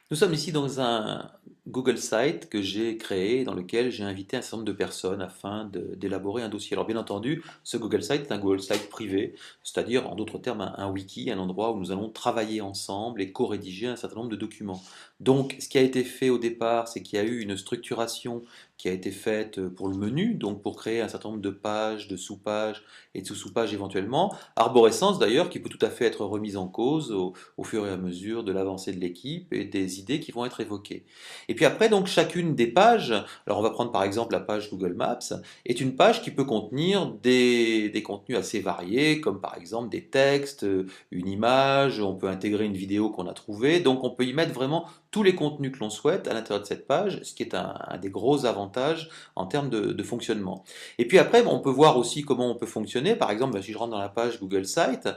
Nous sommes ici dans un Google Site que j'ai créé, dans lequel j'ai invité un certain nombre de personnes afin d'élaborer un dossier. Alors bien entendu, ce Google Site est un Google Site privé, c'est-à-dire en d'autres termes un wiki, un endroit où nous allons travailler ensemble et co-rédiger un certain nombre de documents. Donc ce qui a été fait au départ, c'est qu'il y a eu une structuration qui a été faite pour le menu, donc pour créer un certain nombre de pages, de sous-pages et de sous-sous-pages éventuellement. Arborescence d'ailleurs, qui peut tout à fait être remise en cause au fur et à mesure de l'avancée de l'équipe et des idées qui vont être évoquées. Et puis après, donc chacune des pages, alors on va prendre par exemple la page Google Maps, est une page qui peut contenir des contenus assez variés, comme par exemple des textes, une image, on peut intégrer une vidéo qu'on a trouvée, donc on peut y mettre vraiment tous les contenus que l'on souhaite à l'intérieur de cette page, ce qui est un des gros avantages en termes de fonctionnement. Et puis après, bon, on peut voir aussi comment on peut fonctionner. Par exemple, si je rentre dans la page Google Site,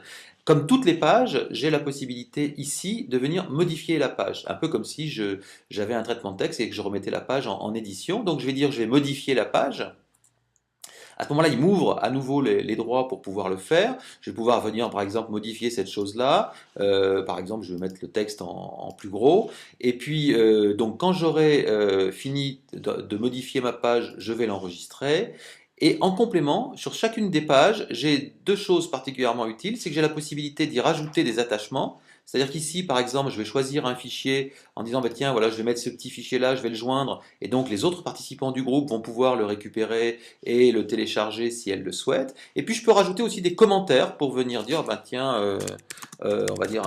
comme toutes les pages, j'ai la possibilité ici de venir modifier la page, un peu comme si j'avais un traitement de texte et que je remettais la page en édition. Donc je vais dire je vais modifier la page. À ce moment-là, il m'ouvre à nouveau les droits pour pouvoir le faire. Je vais pouvoir venir, par exemple, modifier cette chose-là. Par exemple, je vais mettre le texte en plus gros. Et puis, donc, quand j'aurai fini de modifier ma page, je vais l'enregistrer. Et en complément, sur chacune des pages, j'ai deux choses particulièrement utiles. C'est que j'ai la possibilité d'y rajouter des attachements. C'est-à-dire qu'ici, par exemple, je vais choisir un fichier en disant, bah, tiens, voilà, je vais mettre ce petit fichier-là, je vais le joindre. Et donc, les autres participants du groupe vont pouvoir le récupérer et le télécharger si elles le souhaitent. Et puis, je peux rajouter aussi des commentaires pour venir dire, bah, tiens, on va dire,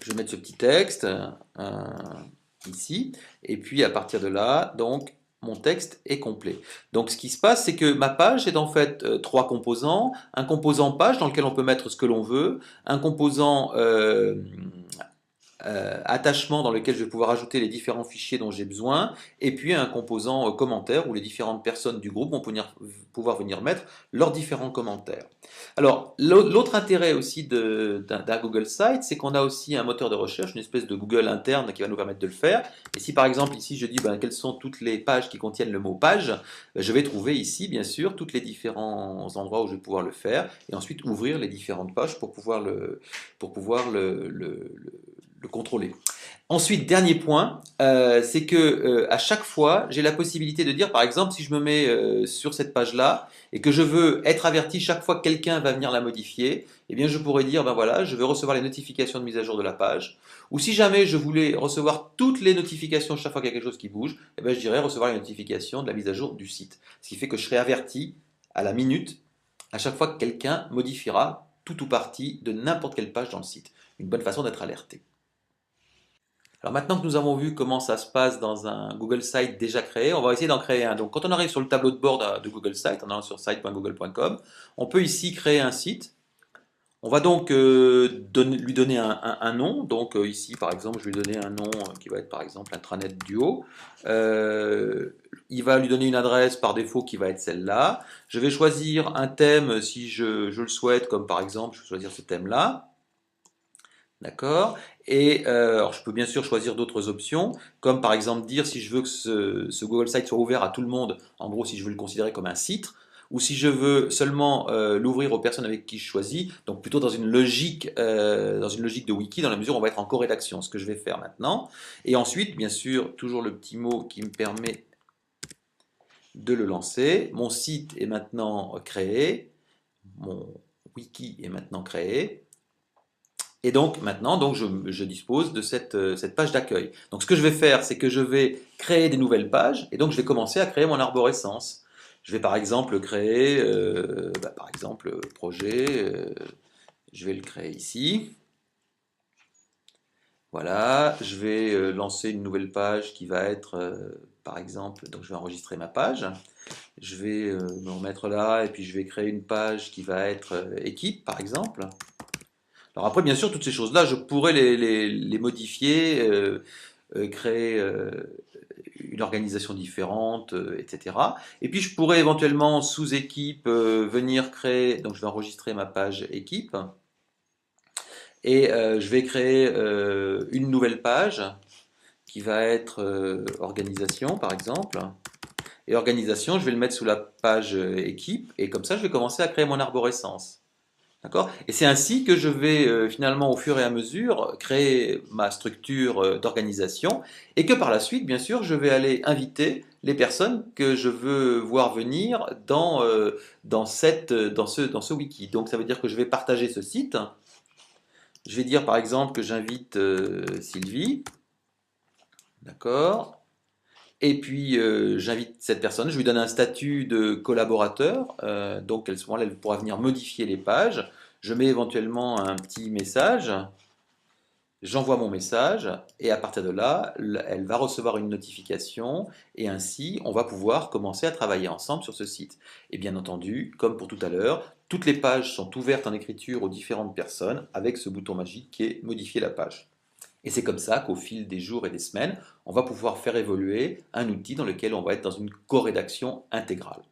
je vais mettre ce petit texte ici. Et puis, à partir de là, donc, mon texte est complet. Donc ce qui se passe, c'est que ma page est en fait trois composants. Un composant page dans lequel on peut mettre ce que l'on veut, un composant attachement dans lequel je vais pouvoir ajouter les différents fichiers dont j'ai besoin, et puis un composant commentaire où les différentes personnes du groupe vont pouvoir venir mettre leurs différents commentaires. Alors, l'autre intérêt aussi d'un Google Site, c'est qu'on a aussi un moteur de recherche, une espèce de Google interne qui va nous permettre de le faire. Et si par exemple ici je dis ben, quelles sont toutes les pages qui contiennent le mot page, ben, je vais trouver ici bien sûr tous les différents endroits où je vais pouvoir le faire, et ensuite ouvrir les différentes pages pour pouvoir le contrôler. Ensuite, dernier point, c'est que à chaque fois, j'ai la possibilité de dire, par exemple, si je me mets sur cette page-là et que je veux être averti chaque fois que quelqu'un va venir la modifier, eh bien, je pourrais dire, ben voilà, je veux recevoir les notifications de mise à jour de la page. Ou si jamais je voulais recevoir toutes les notifications chaque fois qu'il y a quelque chose qui bouge, eh bien, je dirais recevoir les notifications de la mise à jour du site. Ce qui fait que je serai averti à la minute à chaque fois que quelqu'un modifiera tout ou partie de n'importe quelle page dans le site. Une bonne façon d'être alerté. Alors maintenant que nous avons vu comment ça se passe dans un Google Site déjà créé, on va essayer d'en créer un. Donc quand on arrive sur le tableau de bord de Google Site, en allant sur site.google.com, on peut ici créer un site. On va donc lui donner un nom. Donc ici par exemple, je vais lui donner un nom qui va être par exemple intranet duo. Il va lui donner une adresse par défaut qui va être celle-là. Je vais choisir un thème si je le souhaite, comme par exemple, je vais choisir ce thème-là. D'accord. Et alors je peux bien sûr choisir d'autres options, comme par exemple dire si je veux que ce Google Site soit ouvert à tout le monde, en gros si je veux le considérer comme un site, ou si je veux seulement l'ouvrir aux personnes avec qui je choisis, donc plutôt dans une logique de wiki, dans la mesure où on va être en corrédaction, ce que je vais faire maintenant. Et ensuite, bien sûr, toujours le petit mot qui me permet de le lancer. Mon site est maintenant créé, mon wiki est maintenant créé. Et donc maintenant, donc je dispose de cette page d'accueil. Donc ce que je vais faire, c'est que je vais créer des nouvelles pages, et donc je vais commencer à créer mon arborescence. Je vais par exemple créer, par exemple, projet, je vais le créer ici. Voilà, je vais lancer une nouvelle page qui va être, par exemple, donc je vais enregistrer ma page. Je vais me remettre là, et puis je vais créer une page qui va être équipe, par exemple. Alors après, bien sûr, toutes ces choses-là, je pourrais les modifier, créer une organisation différente, etc. Et puis je pourrais éventuellement, sous équipe, venir créer, donc je vais enregistrer ma page équipe, et je vais créer une nouvelle page qui va être organisation, par exemple. Et organisation, je vais le mettre sous la page équipe, et comme ça, je vais commencer à créer mon arborescence. D'accord? Et c'est ainsi que je vais finalement, au fur et à mesure, créer ma structure d'organisation et que par la suite, bien sûr, je vais aller inviter les personnes que je veux voir venir dans ce wiki. Donc ça veut dire que je vais partager ce site. Je vais dire par exemple que j'invite Sylvie, d'accord? Et puis j'invite cette personne, je lui donne un statut de collaborateur, donc à ce moment-là, elle pourra venir modifier les pages. Je mets éventuellement un petit message, j'envoie mon message, et à partir de là, elle va recevoir une notification, et ainsi, on va pouvoir commencer à travailler ensemble sur ce site. Et bien entendu, comme pour tout à l'heure, toutes les pages sont ouvertes en écriture aux différentes personnes avec ce bouton magique qui est modifier la page. Et c'est comme ça qu'au fil des jours et des semaines, on va pouvoir faire évoluer un outil dans lequel on va être dans une co-rédaction intégrale.